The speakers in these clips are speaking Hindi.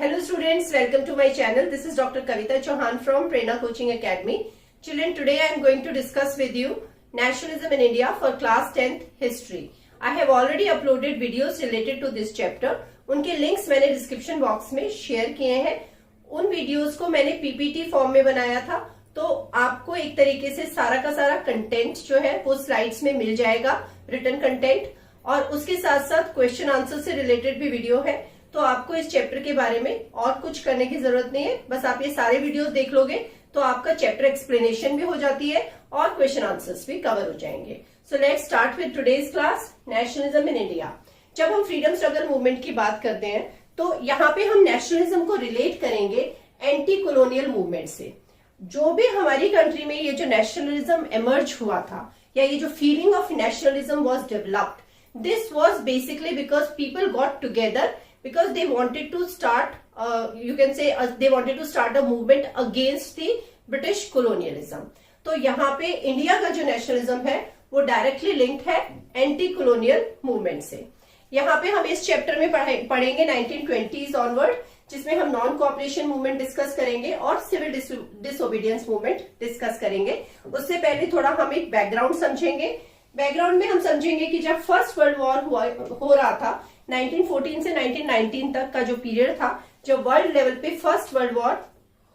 Hello students, welcome to my channel. This is Dr. Kavita Chauhan from Prerna Coaching Academy. Children, today I am going to discuss with you nationalism in India for class 10th history. I have already uploaded videos related to this chapter. उनके links मैंने description box में share किए हैं. उन videos को मैंने PPT फॉर्म में बनाया था, तो आपको एक तरीके से सारा का सारा कंटेंट जो है वो स्लाइड्स में मिल जाएगा, रिटन कंटेंट, और उसके साथ साथ क्वेश्चन आंसर से रिलेटेड भी वीडियो है. तो आपको इस चैप्टर के बारे में और कुछ करने की जरूरत नहीं है, बस आप ये सारे वीडियोस देख लोगे तो आपका चैप्टर एक्सप्लेनेशन भी हो जाती है और क्वेश्चन आंसर्स भी कवर हो जाएंगे. So let's start with today's class, nationalism in India. जब हम फ्रीडम स्ट्रगल मूवमेंट की बात करते हैं तो यहाँ पे हम नेशनलिज्म को रिलेट करेंगे एंटी कॉलोनियल मूवमेंट से. जो भी हमारी कंट्री में ये जो नेशनलिज्म इमर्ज हुआ था, या ये जो feeling of nationalism was developed, this was basically because people got together because they wanted to start they wanted to start a movement against the British colonialism. तो यहाँ पे इंडिया का जो नेशनलिज्म है वो डायरेक्टली लिंक्ड है एंटी कॉलोनियल मूवमेंट से. यहाँ पे हम इस चैप्टर में पढ़ेंगे 1920s ऑनवर्ड, जिसमें हम नॉन कोऑपरेशन मूवमेंट डिस्कस करेंगे और सिविल डिसोबीडियंस मूवमेंट डिस्कस करेंगे. उससे पहले थोड़ा हम एक बैकग्राउंड समझेंगे. बैकग्राउंड में हम समझेंगे कि जब फर्स्ट वर्ल्ड वॉर हो रहा था 1914 से 1919 तक का जो पीरियड था, जब वर्ल्ड लेवल पे फर्स्ट वर्ल्ड वॉर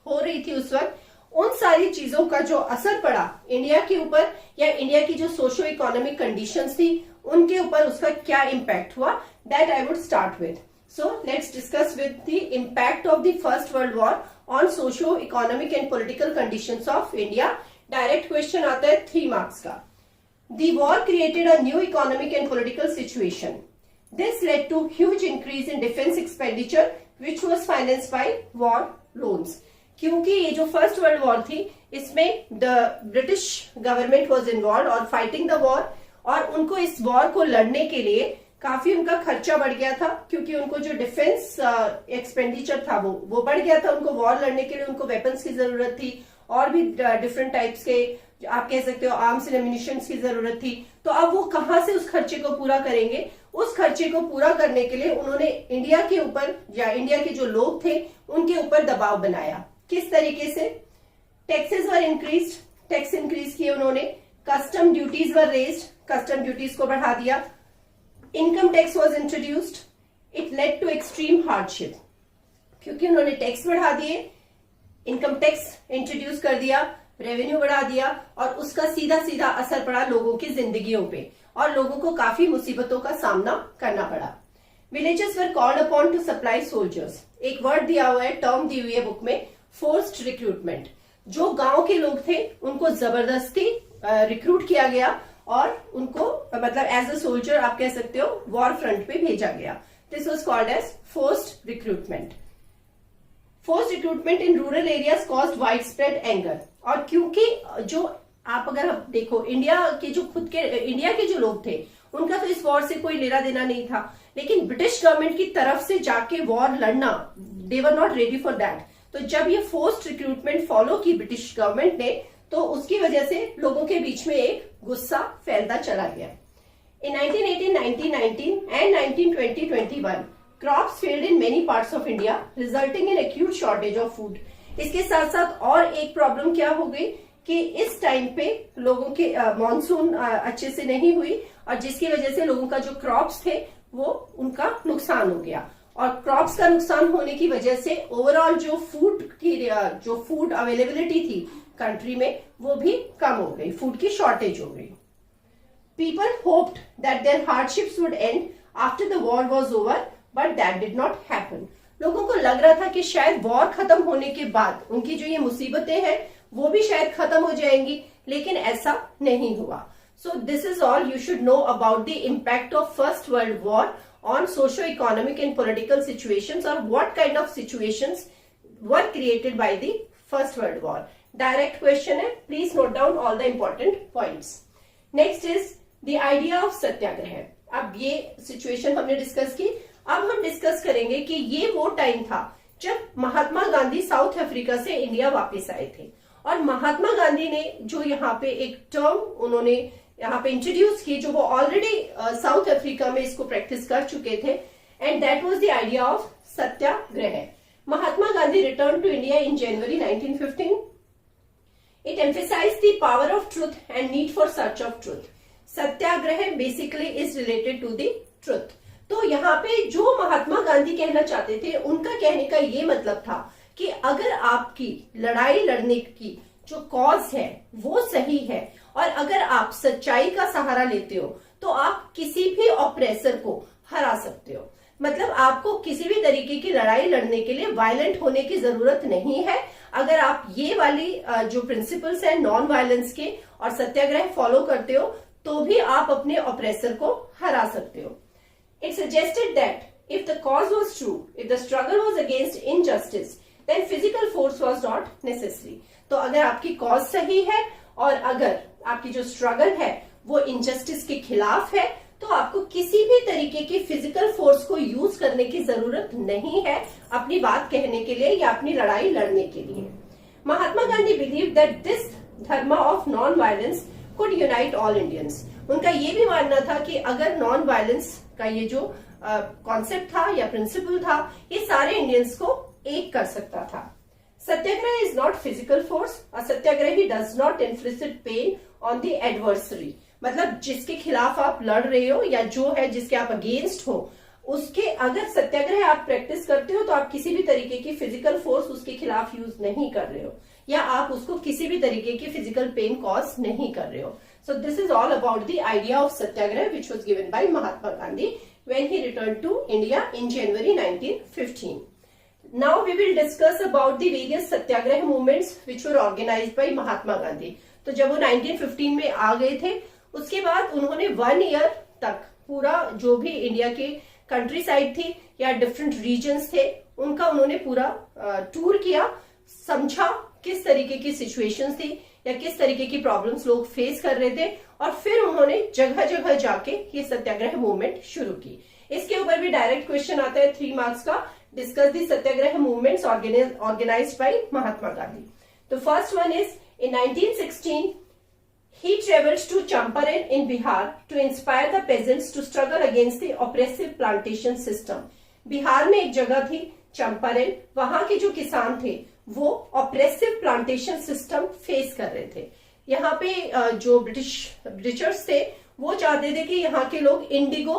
हो रही थी, उस वक्त उन सारी चीजों का जो असर पड़ा इंडिया के ऊपर, या इंडिया की जो सोशो इकोनॉमिक कंडीशंस थी उनके ऊपर उसका क्या इम्पैक्ट हुआ, that I would start with. So let's discuss with the impact of the First World War on socio economic and political conditions of India. Direct question आता है 3 मार्क्स का. The war created a new economic and political situation. This led to huge increase in defense expenditure, which was financed by war loans. क्योंकि ये जो फर्स्ट वर्ल्ड वॉर थी, इसमें the British government was involve और फाइटिंग द वॉर, और उनको इस वॉर को लड़ने के लिए काफी उनका खर्चा बढ़ गया था, क्योंकि उनको जो डिफेंस एक्सपेंडिचर था वो बढ़ गया था. उनको वॉर लड़ने के लिए उनको वेपन्स की जरूरत थी और भी डिफरेंट टाइप्स के, आप कह सकते हो, आर्म्स एंड एम्युनिशंस की जरूरत थी. तो अब वो कहां से उस खर्चे को पूरा करेंगे? उस खर्चे को पूरा करने के लिए उन्होंने इंडिया के ऊपर, या इंडिया के जो लोग थे उनके ऊपर दबाव बनाया. किस तरीके से? Taxes were increased, tax increase किए उन्होंने. Custom duties were raised, custom duties को बढ़ा दिया. Income tax was introduced. It led to extreme hardship, क्योंकि उन्होंने टैक्स बढ़ा दिए, इनकम टैक्स इंट्रोड्यूस कर दिया, रेवेन्यू बढ़ा दिया, और उसका सीधा सीधा असर पड़ा लोगों की जिंदगियों पे, और लोगों को काफी मुसीबतों का सामना करना पड़ा. Villages were called upon two supply soldiers. एक वर्ड दिया हुआ है, टर्म दी हुई है बुक में, फोर्स्ड रिक्रूटमेंट. जो गांव के लोग थे उनको जबरदस्ती रिक्रूट किया गया और उनको मतलब एज अ सोल्जर आप कह सकते हो वॉर फ्रंट पे भेजा गया. This was called as forced recruitment. Forced recruitment in rural areas caused widespread anger. और क्योंकि जो आप अगर देखो, इंडिया के जो लोग थे उनका तो इस वॉर से कोई लेना देना नहीं था, लेकिन ब्रिटिश गवर्नमेंट की तरफ से जाके वॉर लड़ना, they were not ready for that. तो जब ये फोर्स्ड रिक्रूटमेंट फॉलो की ब्रिटिश गवर्नमेंट ने, तो उसकी वजह से लोगों के बीच में एक गुस्सा फैलता चला गया. इन 1918, 1919 and 1920-21 crops failed in many parts of India, resulting in acute shortage of food. इसके साथ साथ और एक प्रॉब्लम क्या हो गई कि इस टाइम पे लोगों के मॉनसून अच्छे से नहीं हुई, और जिसकी वजह से लोगों का जो क्रॉप्स थे वो उनका नुकसान हो गया. और क्रॉप्स का नुकसान होने की वजह से ओवरऑल जो फूड अवेलेबिलिटी थी कंट्री में वो भी कम हो गई, फूड की शॉर्टेज हो गई. People hoped that their hardships would end after the war was over, but that did not happen. लोगों को लग रहा था कि शायद वॉर खत्म होने के बाद उनकी जो ये मुसीबतें हैं वो भी शायद खत्म हो जाएंगी, लेकिन ऐसा नहीं हुआ. So this is all you should know about the impact of First World War on socio economic and political situations, और what kind of situations were created by the First World War. Direct question है, please note down all the important points. Next is the idea of Satyagraha. अब ये सिचुएशन हमने डिस्कस की. अब हम डिस्कस करेंगे कि ये वो टाइम था जब महात्मा गांधी साउथ अफ्रीका से इंडिया वापस आए थे, और महात्मा गांधी ने जो यहाँ पे एक टर्म उन्होंने यहाँ पे इंट्रोड्यूस की, जो वो ऑलरेडी साउथ अफ्रीका में इसको प्रैक्टिस कर चुके थे, and that was the idea of Satyagraha. Mahatma Gandhi returned to India in January 1915. It emphasized the power of truth and need for search of truth. Satyagraha basically is related to the truth. तो यहाँ पे जो महात्मा गांधी कहना चाहते थे, उनका कहने का ये मतलब था कि अगर आपकी लड़ाई लड़ने की जो कॉज है वो सही है और अगर आप सच्चाई का सहारा लेते हो तो आप किसी भी ऑपरेसर को हरा सकते हो. मतलब आपको किसी भी तरीके की लड़ाई लड़ने के लिए वायलेंट होने की जरूरत नहीं है. अगर आप ये वाली जो प्रिंसिपल्स है नॉन वायलेंस के और सत्याग्रह फॉलो करते हो तो भी आप अपने ऑपरेसर को हरा सकते हो. It suggested that if the cause was true, if the struggle was against injustice, then physical force was not necessary. तो अगर आपकी कॉज सही है और अगर आपकी जो स्ट्रगल है वो इनजस्टिस के खिलाफ है तो आपको किसी भी तरीके की फिजिकल फोर्स को यूज करने की जरूरत नहीं है अपनी बात कहने के लिए या अपनी लड़ाई लड़ने के लिए. Mahatma Gandhi believe that this धर्म of non violence could unite all Indians. उनका ये भी मानना था कि अगर नॉन वायलेंस का ये जो कॉन्सेप्ट था या प्रिंसिपल था ये सारे इंडियंस को एक कर सकता था. Satyagraha is not physical force. A satyagrahi does not inflict pain on the adversary. मतलब जिसके खिलाफ आप लड़ रहे हो या जो है जिसके आप अगेंस्ट हो, उसके अगर सत्याग्रह आप प्रैक्टिस करते हो तो आप किसी भी तरीके की फिजिकल फोर्स उसके खिलाफ यूज नहीं कर रहे हो या आप उसको किसी भी तरीके की फिजिकल पेन कॉज नहीं कर रहे हो. सो this is all about the idea of Satyagraha which was given by Mahatma Gandhi when he returned to India in January 1915. Now we will discuss about the various satyagraha movements which were organized by Mahatma Gandhi. तो जब वो 1915 में आ गए थे उसके बाद उन्होंने 1 ईयर तक पूरा जो भी इंडिया के कंट्री साइड थी या डिफरेंट रीजन्स थे उनका उन्होंने पूरा टूर किया, समझा किस तरीके की सिचुएशंस थी या किस तरीके की प्रॉब्लम्स लोग फेस कर रहे थे और फिर उन्होंने जगह जगह जाके ये सत्याग्रह मूवमेंट शुरू की. इसके ऊपर भी डायरेक्ट क्वेश्चन आता है 3 मार्क्स का. Discuss the Satyagraha movements organised by Mahatma Gandhi. तो first one is in 1916 he travels to Champaran in Bihar to inspire the peasants to struggle against the oppressive plantation system. Bihar में एक जगह थी चंपारण, वहां के जो किसान थे वो ऑपरेसिव प्लांटेशन सिस्टम फेस कर रहे थे. यहाँ पे जो ब्रिटिशर्स थे वो चाहते थे कि यहाँ के लोग indigo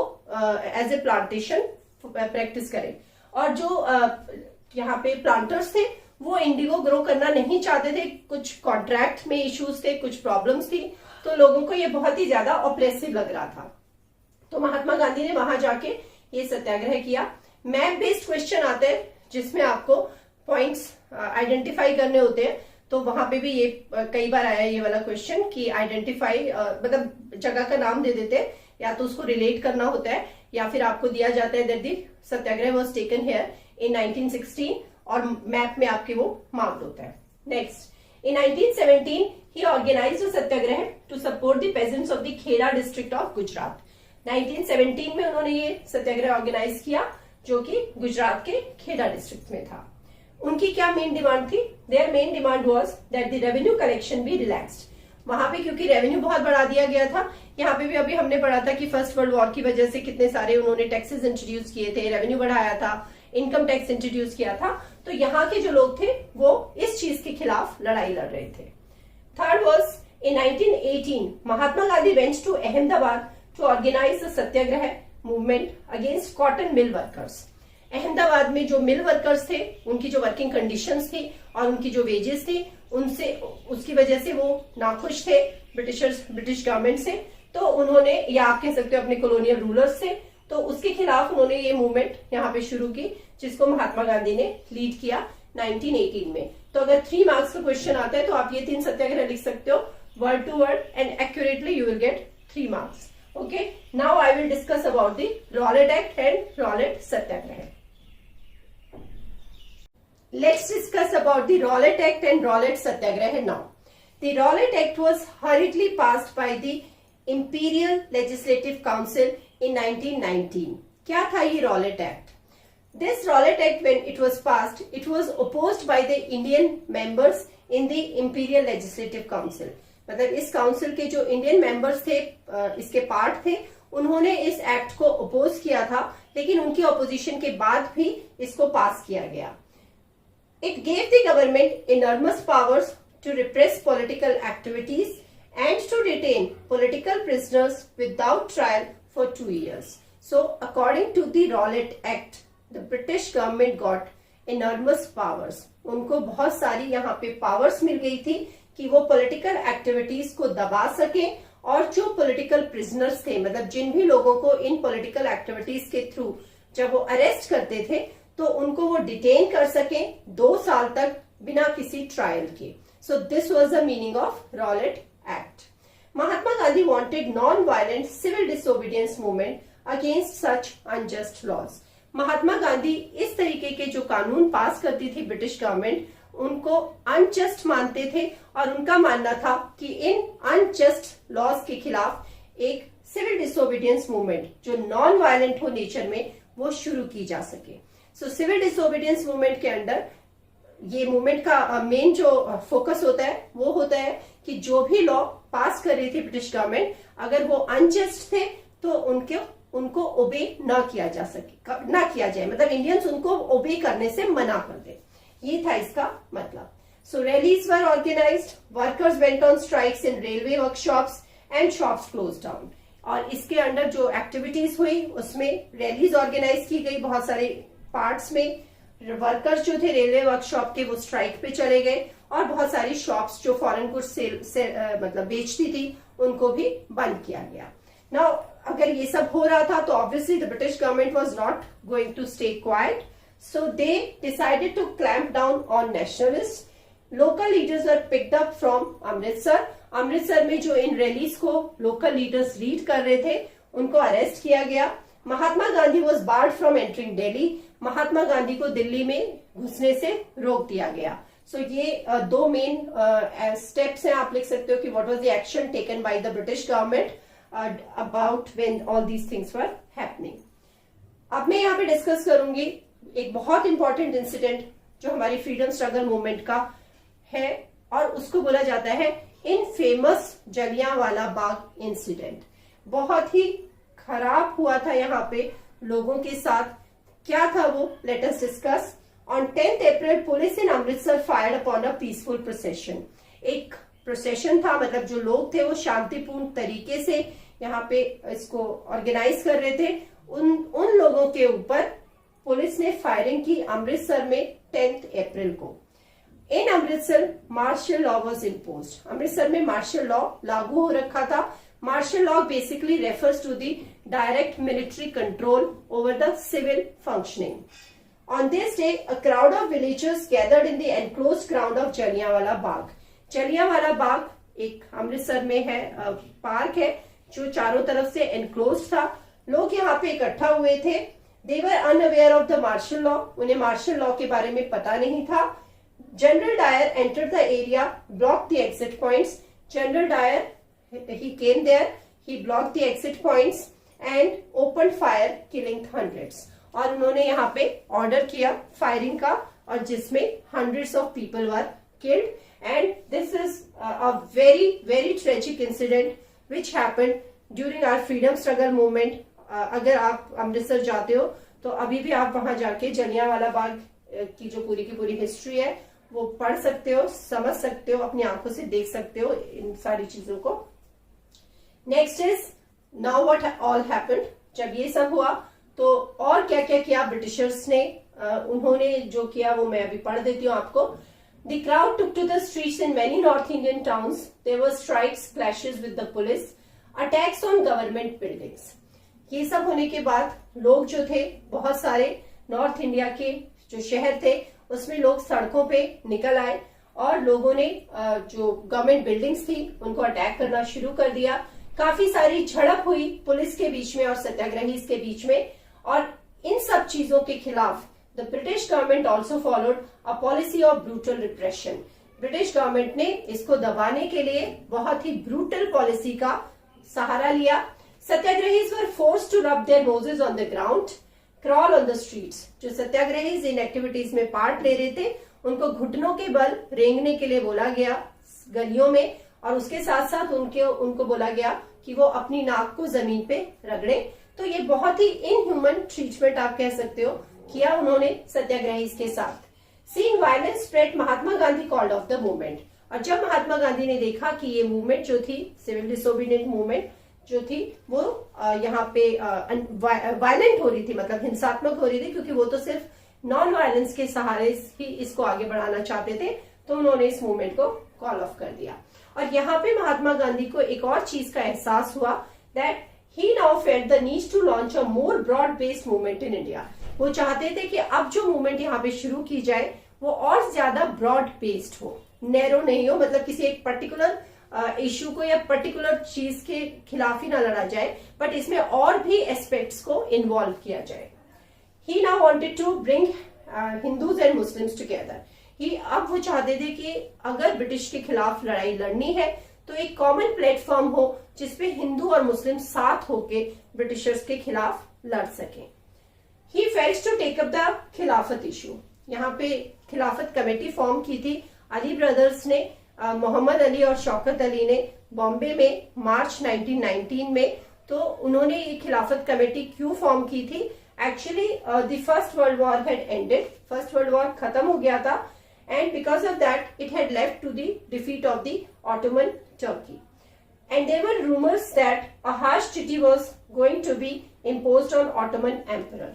as a plantation practice करें और जो यहाँ पे प्लांटर्स थे वो इंडिगो ग्रो करना नहीं चाहते थे. कुछ कॉन्ट्रैक्ट में इश्यूज थे, कुछ प्रॉब्लम्स थी, तो लोगों को ये बहुत ही ज्यादा ऑपरेसिव लग रहा था. तो महात्मा गांधी ने वहां जाके ये सत्याग्रह किया. मैप बेस्ड क्वेश्चन आते हैं जिसमें आपको पॉइंट्स आइडेंटिफाई करने होते हैं. तो वहां पे भी ये कई बार आया ये वाला क्वेश्चन कि आइडेंटिफाई मतलब जगह का नाम दे देते हैं या तो उसको रिलेट करना होता है या फिर आपको दिया जाता है that the satyagraha was taken here in 1916 और मैप में आपके वो मार्क्ड होता है. नेक्स्ट इन 1917 ही organised a satyagraha to support the peasants of the Kheda district of Gujarat. 1917 में उन्होंने ये सत्याग्रह ऑर्गेनाइज किया जो कि गुजरात के खेड़ा डिस्ट्रिक्ट में था. उनकी क्या मेन डिमांड थी? Their main demand was that the revenue collection be relaxed. वहां पे क्योंकि रेवेन्यू बहुत बढ़ा दिया गया था. यहाँ पे भी अभी हमने पढ़ा था कि फर्स्ट वर्ल्ड वॉर की वजह से कितने सारे उन्होंने टैक्सेस इंट्रोड्यूस किए थे, रेवेन्यू बढ़ाया था, इनकम टैक्स इंट्रोड्यूस किया था. तो यहाँ के जो लोग थे वो इस चीज के खिलाफ लड़ाई लड़ रहे थे. Third was in 1918 Mahatma Gandhi went to Ahmedabad to organise the satyagraha movement against cotton mill workers. Ahmedabad में जो मिल वर्कर्स थे उनकी जो वर्किंग कंडीशंस थी और उनकी जो वेजेस थी उनसे उसकी वजह से वो नाखुश थे ब्रिटिश गवर्नमेंट से. तो उन्होंने या आप कह सकते हो अपने कॉलोनियल रूलर्स से, तो उसके खिलाफ उन्होंने ये मूवमेंट यहाँ पे शुरू की जिसको महात्मा गांधी ने लीड किया 1918 में. तो अगर 3 मार्क्स का क्वेश्चन आता है तो आप ये 3 सत्याग्रह लिख सकते हो word to word and accurately you will get 3 marks. Okay, now I will discuss about the Rowlatt Act and Rowlatt Satyagraha. Let's discuss about the Rowlatt Act and Rowlatt Satyagraha now. The Rowlatt Act was hurriedly passed by the Imperial Legislative Council in 1919. क्या था ये Rowlatt Act? This Rowlatt Act, when it was passed, it was opposed by the Indian members in the Imperial Legislative Council. मतलब इस काउंसिल के जो इंडियन मेंबर्स थे, इसके पार्ट थे, उन्होंने इस एक्ट को अपोज किया था, लेकिन उनकी अपोजिशन के बाद भी इसको पास किया गया. It gave the government enormous powers to repress political activities and to detain political prisoners without trial for 2 years. So, according to the Rowlatt Act, the British government got enormous powers. उनको बहुत सारी यहाँ पे पावर्स मिल गई थी कि वो पॉलिटिकल एक्टिविटीज को दबा सके और जो पॉलिटिकल प्रिजनर्स थे, मतलब जिन भी लोगों को इन पॉलिटिकल एक्टिविटीज के थ्रू जब वो अरेस्ट करते थे तो उनको वो डिटेन कर सके 2 साल तक बिना किसी ट्रायल के. So this was the meaning of Rowlatt Act. Mahatma Gandhi wanted non violent civil disobedience movement against such unjust laws. Mahatma Gandhi इस तरीके के जो कानून पास करती थी ब्रिटिश गवर्नमेंट, उनको अनजस्ट मानते थे और उनका मानना था कि इन अनजस्ट लॉज के खिलाफ एक सिविल डिसोबीडियंस मूवमेंट जो नॉन वायलेंट हो नेचर में वो शुरू की जा सके. सो सिविल डिसोबीडियंस मूवमेंट के अंदर ये मूवमेंट का मेन जो फोकस होता है वो होता है कि जो भी लॉ पास कर रही थी ब्रिटिश गवर्नमेंट, अगर वो अनजस्ट थे तो उनको ओबे ना किया जाए, मतलब इंडियंस उनको ओबे करने से मना कर दे. ये था इसका मतलब. So rallies were organised, workers went on strikes in railway workshops and shops close down. और इसके अंडर जो एक्टिविटीज हुई उसमें रैलीज ऑर्गेनाइज की गई बहुत सारे पार्ट्स में. वर्कर्स जो थे रेलवे वर्कशॉप के वो स्ट्राइक पे चले गए और बहुत सारी शॉप्स जो फॉरेन गुड्स मतलब बेचती थी उनको भी बंद किया गया. नाउ अगर ये सब हो रहा था तो obviously the British government was not going to stay quiet. So they decided to clamp down on nationalists. Local leaders were picked up from Amritsar. Amritsar में जो इन रैलीज को लोकल लीडर्स लीड कर रहे थे उनको अरेस्ट किया गया. Mahatma Gandhi was barred from entering Delhi. Mahatma Gandhi को दिल्ली में घुसने से रोक दिया गया. सो ये 2 मेन स्टेप्स हैं. आप लिख सकते हो कि what was the action taken by the British government about when all these things were happening. अब मैं यहाँ पे डिस्कस करूंगी एक बहुत इंपॉर्टेंट इंसिडेंट जो हमारी फ्रीडम स्ट्रगल मूवमेंट का है और उसको बोला जाता है इन फेमस जलियांवाला बाग इंसिडेंट. बहुत ही खराब हुआ था यहाँ पे लोगों के साथ. क्या था वो, let us discuss. On 10th April police in Amritsar fired upon a peaceful procession. एक प्रोसेशन था, मतलब जो लोग थे वो शांतिपूर्ण तरीके से यहाँ पे इसको ऑर्गेनाइज कर रहे थे. उन लोगों के ऊपर पुलिस ने फायरिंग की अमृतसर में 10th अप्रैल को. In Amritsar martial law was imposed. Amritsar में मार्शल लॉ लागू हो रखा था. Martial law basically refers to the direct military control over the civil functioning. On this day a crowd of villagers gathered in the enclosed ground of Jallianwala Bagh. Jallianwala Bagh एक अमृतसर में है पार्क है जो चारों तरफ से एनक्लोज्ड था. लोग यहाँ पे इकट्ठा हुए थे. They were unaware of the martial law. उन्हें मार्शल लॉ के बारे में पता नहीं था. General Dyer entered the area, blocked the exit points. General Dyer he came there, he blocked the exit points and opened fire, killing hundreds. और उन्होंने यहाँ पे ऑर्डर किया फायरिंग का और जिसमें hundreds of people were killed. And this is a very tragic incident which happened during our freedom struggle movement. अगर आप अमृतसर जाते हो तो अभी भी आप वहां जाके जलियांवाला बाग की जो पूरी की पूरी हिस्ट्री है वो पढ़ सकते हो, समझ सकते हो, अपनी आंखों से देख सकते हो इन सारी चीजों को. Next is now what all happened. जब ये सब हुआ तो और क्या क्या किया ब्रिटिशर्स ने. उन्होंने जो किया वो मैं अभी पढ़ देती हूँ आपको. The crowd took to the streets in many north Indian towns. There were strikes, clashes with the police, attacks on government buildings. ये सब होने के बाद लोग जो थे बहुत सारे नॉर्थ इंडिया के जो शहर थे उसमें लोग सड़कों पे निकल आए और लोगों ने जो गवर्नमेंट बिल्डिंग्स थी उनको अटैक करना शुरू कर दिया. काफी सारी झड़प हुई पुलिस के बीच में और सत्याग्रही के बीच में. और इन सब चीजों के खिलाफ the British government also followed a policy of brutal repression. British government ने इसको दबाने के लिए बहुत ही ब्रूटल पॉलिसी का सहारा लिया. Satyagrahis were forced to rub their noses on the ground, crawl on the streets. जो सत्याग्रहीज इन एक्टिविटीज में पार्ट ले रहे थे उनको घुटनों के बल रेंगने के लिए बोला गया गलियों में और उसके साथ साथ उनको बोला गया कि वो अपनी नाक को जमीन पे रगड़े. तो ये बहुत ही इनह्यूमन ट्रीटमेंट आप कह सकते हो किया उन्होंने सत्याग्रहीज के साथ. Seeing violence spread, Mahatma Gandhi called off the movement. और जब महात्मा गांधी ने देखा कि ये मूवमेंट जो थी, सिविल डिसोबीडियंट मूवमेंट जो थी, वो यहाँ पे वायलेंट हो रही थी, मतलब हिंसात्मक हो रही थी, क्योंकि वो तो सिर्फ नॉन वायलेंस के सहारे ही इसको आगे बढ़ाना चाहते थे, तो उन्होंने इस मूवमेंट को कॉल ऑफ कर दिया। और यहाँ पे महात्मा गांधी को एक और चीज का एहसास हुआ, that he now felt the need to launch a more broad based movement in India. वो चाहते थे कि अब जो मूवमेंट यहाँ पे शुरू की जाए वो और ज्यादा ब्रॉड बेस्ड हो, नैरो नहीं हो, मतलब किसी एक पर्टिकुलर इश्यू को या पर्टिकुलर चीज के खिलाफ ही ना लड़ा जाए, बट इसमें और भी एस्पेक्ट्स को इन्वॉल्व किया जाए। He now wanted to bring Hindus and Muslims together. He अब वो चाहते थे कि अगर ब्रिटिश के खिलाफ लड़ाई लड़नी है तो एक कॉमन प्लेटफॉर्म हो जिसपे हिंदू और मुस्लिम साथ होके ब्रिटिशर्स के खिलाफ लड़ सकें। He fails to take up the Khilafat issue. यहाँ पे खिलाफत कमेटी फॉर्म की थी अली ब्रदर्स ने, मोहम्मद अली और शौकत अली ने बॉम्बे में मार्च 1919 में। तो उन्होंने ये खिलाफत कमेटी क्यों फॉर्म की थी? Actually the First World war had ended, first World war खत्म हो गया था, and because of that it had led to the defeat of the Ottoman Turkey, and there were rumors that a harsh treaty was going to be imposed on Ottoman emperor.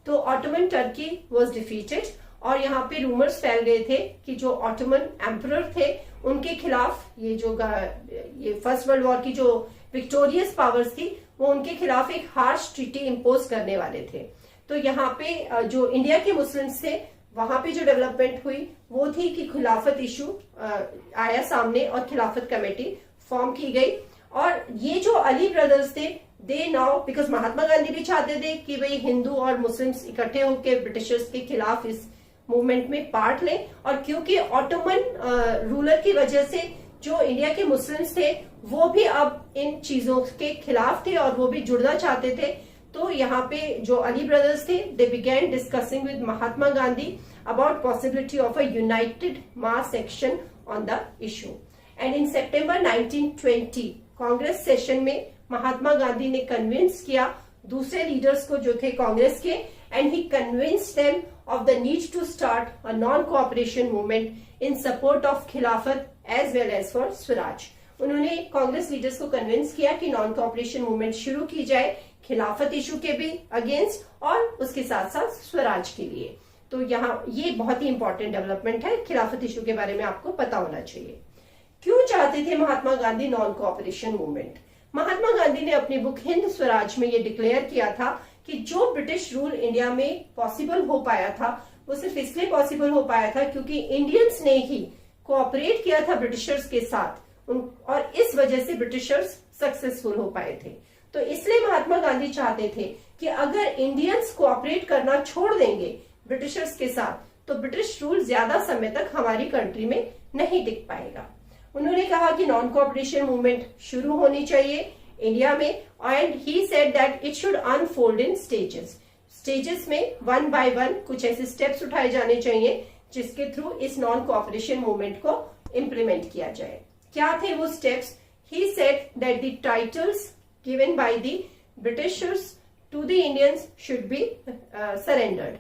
तो Ottoman Turkey was defeated और यहाँ पे रूमर्स फैल गए थे कि जो ऑटोमन एम्परर थे उनके खिलाफ ये फर्स्ट वर्ल्ड वॉर की जो विक्टोरियस पावर्स थी वो उनके खिलाफ एक हार्श ट्रीटी इम्पोज करने वाले थे। तो यहाँ पे जो इंडिया के मुस्लिम्स थे वहां पे जो डेवलपमेंट हुई वो थी कि खिलाफत इशू आया सामने और खिलाफत कमेटी फॉर्म की गई। और ये जो अली ब्रदर्स थे, दे नाउ, बिकॉज महात्मा गांधी भी चाहते थे कि भाई हिंदू और मुस्लिम्स इकट्ठे होकर ब्रिटिशर्स के खिलाफ इस मूवमेंट में पार्ट लें, और क्योंकि ऑटोमन रूलर की वजह से जो इंडिया के मुस्लिम्स थे वो भी अब इन चीजों के खिलाफ थे और वो भी जुड़ना चाहते थे। तो यहाँ पे जो अली ब्रदर्स थे, they began discussing with Mahatma Gandhi about possibility of a United mass action on the issue. And in September 1920 Congress session में महात्मा गांधी ने कन्विंस किया दूसरे लीडर्स को जो थे कांग्रेस के, and he convinced them of the need to start a non cooperation movement in support of Khilafat as well as for Swaraj. उन्होंने कांग्रेस लीडर्स को कन्विंस किया कि नॉन कोऑपरेशन मूवमेंट शुरू की जाए खिलाफत इशू के भी अगेंस्ट और उसके साथ साथ स्वराज के लिए। तो यहाँ ये बहुत ही इंपॉर्टेंट डेवलपमेंट है, खिलाफत इशू के बारे में आपको पता होना चाहिए। क्यों चाहते थे Mahatma Gandhi non cooperation movement? Mahatma Gandhi ने अपनी बुक हिंद स्वराज में ये डिक्लेयर किया था कि जो ब्रिटिश रूल इंडिया में पॉसिबल हो पाया था वो सिर्फ इसलिए पॉसिबल हो पाया था क्योंकि इंडियंस ने ही कोऑपरेट किया था ब्रिटिशर्स के साथ, और इस वजह से ब्रिटिशर्स सक्सेसफुल हो पाए थे। तो इसलिए महात्मा गांधी चाहते थे कि अगर इंडियंस कोऑपरेट करना छोड़ देंगे ब्रिटिशर्स के साथ तो ब्रिटिश रूल ज्यादा समय तक हमारी कंट्री में नहीं टिक पाएगा। उन्होंने कहा कि नॉन कोऑपरेशन मूवमेंट शुरू होनी चाहिए इंडिया में, and he said that it should unfold in stages में वन बाय वन कुछ ऐसे स्टेप्स उठाए जाने चाहिए जिसके थ्रू इस नॉन कोऑपरेशन मूवमेंट को इम्प्लीमेंट किया जाए। क्या थे वो steps? He said that the titles given by the Britishers to the Indians should be surrendered.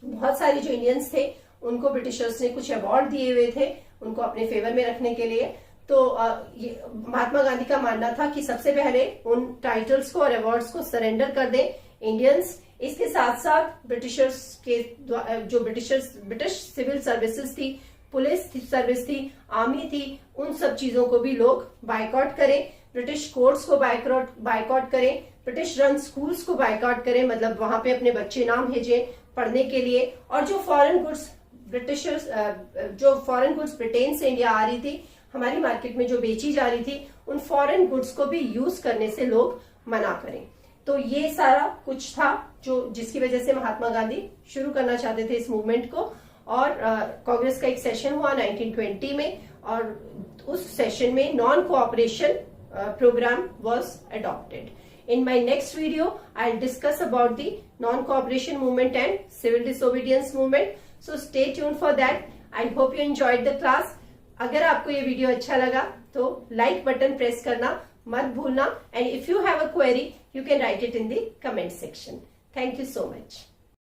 बहुत सारे जो इंडियंस थे उनको ब्रिटिशर्स ने कुछ अवार्ड दिए हुए थे उनको अपने फेवर में रखने के लिए। तो महात्मा गांधी का मानना था कि सबसे पहले उन टाइटल्स को और अवार्ड्स को सरेंडर कर दें इंडियंस। इसके साथ साथ ब्रिटिशर्स के जो ब्रिटिश सिविल सर्विसेज थी, पुलिस सर्विस थी, आर्मी थी, उन सब चीजों को भी लोग बायकॉट करें। ब्रिटिश कोर्ट्स को बायकॉट करें, ब्रिटिश रन स्कूल्स को बायकॉट करें, मतलब वहां पे अपने बच्चे ना भेजें पढ़ने के लिए। और जो फॉरेन गुड्स ब्रिटेन से इंडिया आ रही थी, हमारी मार्केट में जो बेची जा रही थी, उन फॉरेन गुड्स को भी यूज करने से लोग मना करें। तो ये सारा कुछ था जिसकी वजह से महात्मा गांधी शुरू करना चाहते थे इस मूवमेंट को। और कांग्रेस का एक सेशन हुआ 1920 में और उस सेशन में non cooperation program was adopted. In my next video, I'll discuss about the non-cooperation movement and civil disobedience movement. So stay tuned for that. I hope you enjoyed the class. अगर आपको ये वीडियो अच्छा लगा तो लाइक बटन प्रेस करना मत भूलना, and if you have a query, you can write it in the comment section. Thank you so much.